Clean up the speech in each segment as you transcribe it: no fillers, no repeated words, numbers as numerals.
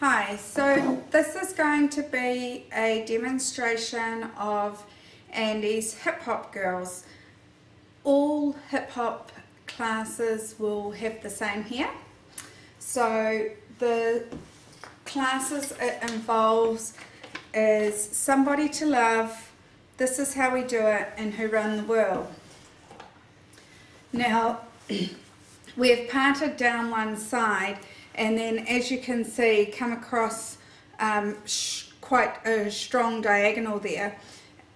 Hi, so this is going to be a demonstration of Andy's Hip Hop Girls. All hip hop classes will have the same hair. So the classes it involves is Somebody to Love, This Is How We Do It, and Who Run the World. Now we have parted down one side, and then as you can see come across quite a strong diagonal there,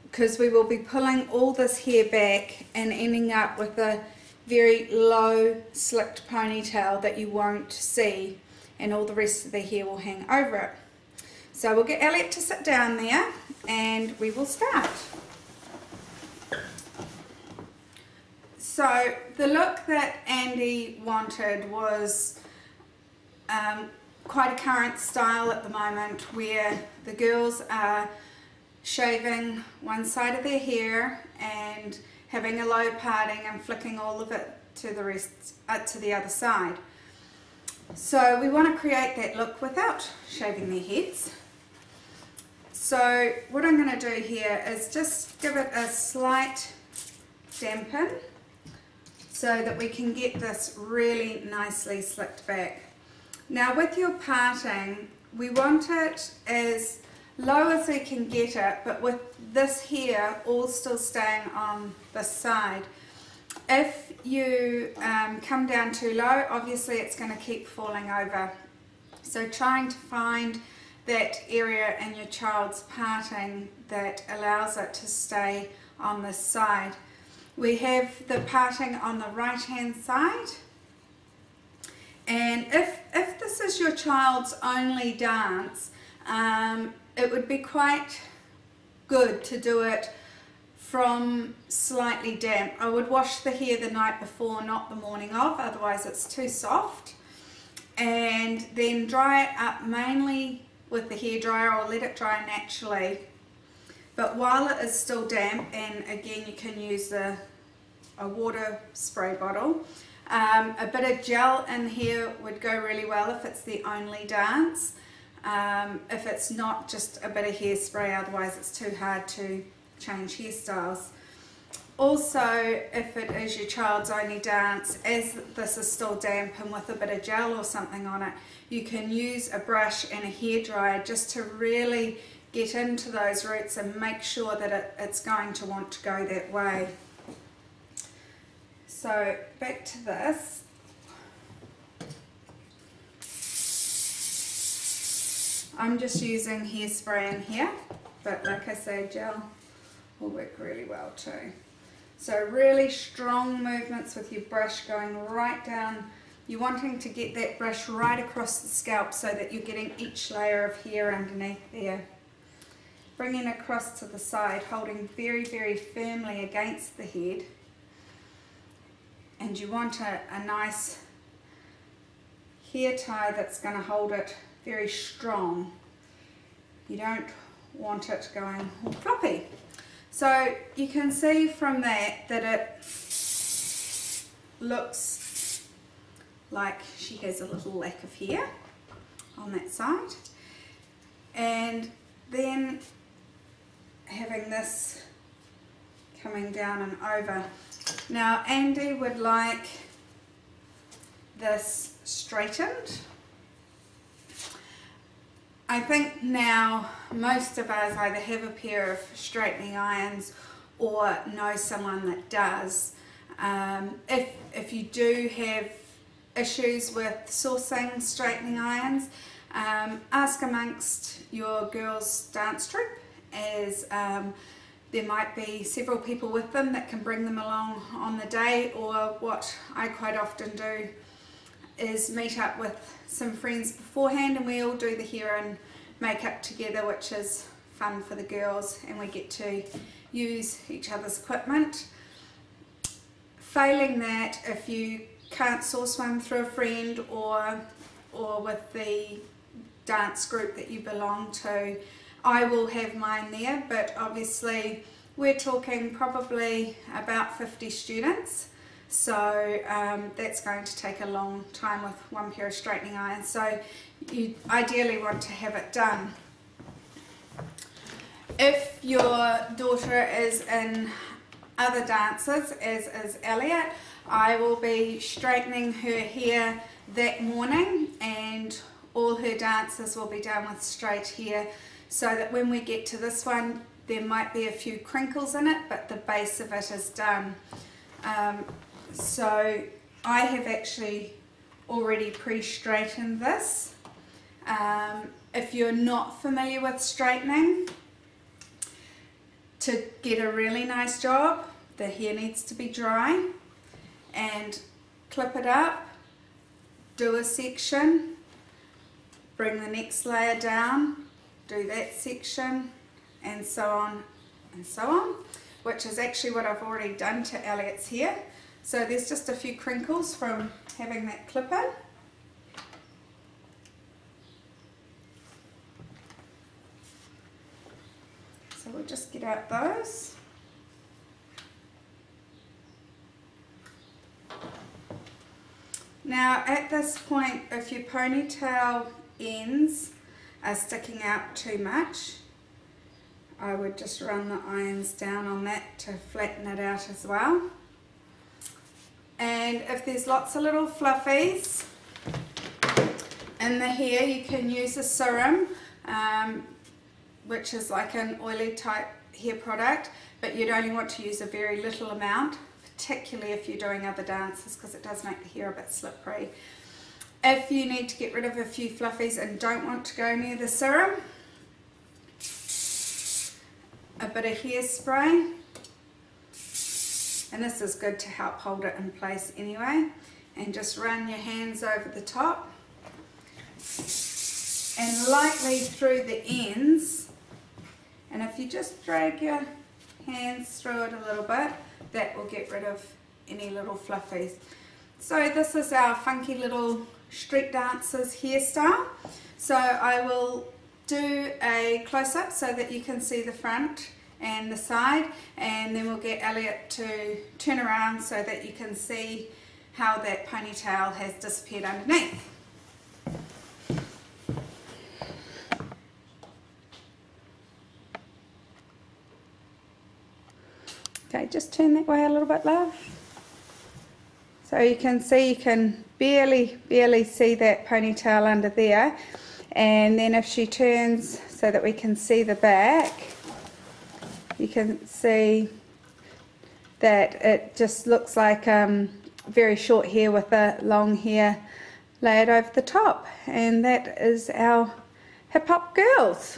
because we will be pulling all this hair back and ending up with a very low slicked ponytail that you won't see, and all the rest of the hair will hang over it. So we'll get Elliot to sit down there and we will start. So the look that Andy wanted was quite a current style at the moment, where the girls are shaving one side of their hair and having a low parting and flicking all of it to the rest to the other side. So we want to create that look without shaving their heads. So what I'm going to do here is just give it a slight dampen so that we can get this really nicely slicked back. Now with your parting, we want it as low as we can get it, but with this hair all still staying on this side. If you come down too low, obviously it's going to keep falling over. So trying to find that area in your child's parting that allows it to stay on this side. We have the parting on the right hand side, and if this is your child's only dance, it would be quite good to do it from slightly damp. I would wash the hair the night before, not the morning of, otherwise it's too soft, and then dry it up mainly with the hairdryer, or let it dry naturally. But while it is still damp, and again you can use a water spray bottle, a bit of gel in here would go really well if it's the only dance. If it's not, just a bit of hairspray, otherwise it's too hard to change hairstyles. Also, if it is your child's only dance, as this is still damp and with a bit of gel or something on it, you can use a brush and a hairdryer just to really get into those roots and make sure that it's going to want to go that way. So back to this. I'm just using hairspray in here, but like I say, gel will work really well too. So really strong movements with your brush going right down. You're wanting to get that brush right across the scalp so that you're getting each layer of hair underneath there. Bringing across to the side, holding very, very firmly against the head. And you want a nice hair tie that's going to hold it very strong. You don't want it going all floppy. So you can see from that it looks like she has a little lack of hair on that side. And then having this coming down and over. Now Andy would like this straightened. I think now most of us either have a pair of straightening irons or know someone that does. If you do have issues with sourcing straightening irons, ask amongst your girls' dance troupe, as there might be several people with them that can bring them along on the day, or what I quite often do is meet up with some friends beforehand and we all do the hair and makeup together, which is fun for the girls, and we get to use each other's equipment. Failing that, if you can't source one through a friend or with the dance group that you belong to, I will have mine there, but obviously we're talking probably about 50 students, so that's going to take a long time with one pair of straightening irons, so you ideally want to have it done. If your daughter is in other dances, as is Elliot, I will be straightening her hair that morning, and all her dances will be done with straight hair, so that when we get to this one there might be a few crinkles in it, but the base of it is done. So I have actually already pre-straightened this. If you're not familiar with straightening, to get a really nice job, the hair needs to be dry, and clip it up, do a section, bring the next layer down, do that section, and so on and so on, which is actually what I've already done to Elliot's hair. So there's just a few crinkles from having that clip in. So we'll just get out those. Now at this point, if your ponytail ends are sticking out too much, I would just run the irons down on that to flatten it out as well. And if there's lots of little fluffies in the hair, you can use a serum, which is like an oily type hair product, but you'd only want to use a very little amount, particularly if you're doing other dances, because it does make the hair a bit slippery. If you need to get rid of a few fluffies and don't want to go near the serum, a bit of hairspray, and this is good to help hold it in place anyway, and just run your hands over the top and lightly through the ends, and if you just drag your hands through it a little bit, that will get rid of any little fluffies. So this is our funky little street dancers hairstyle. So I will do a close-up so that you can see the front and the side, and then we'll get Elliot to turn around so that you can see how that ponytail has disappeared underneath. Okay, just turn that way a little bit, love. So you can see, you can barely see that ponytail under there. And then if she turns so that we can see the back, you can see that it just looks like very short hair with a long hair layered over the top. And that is our hip hop girls.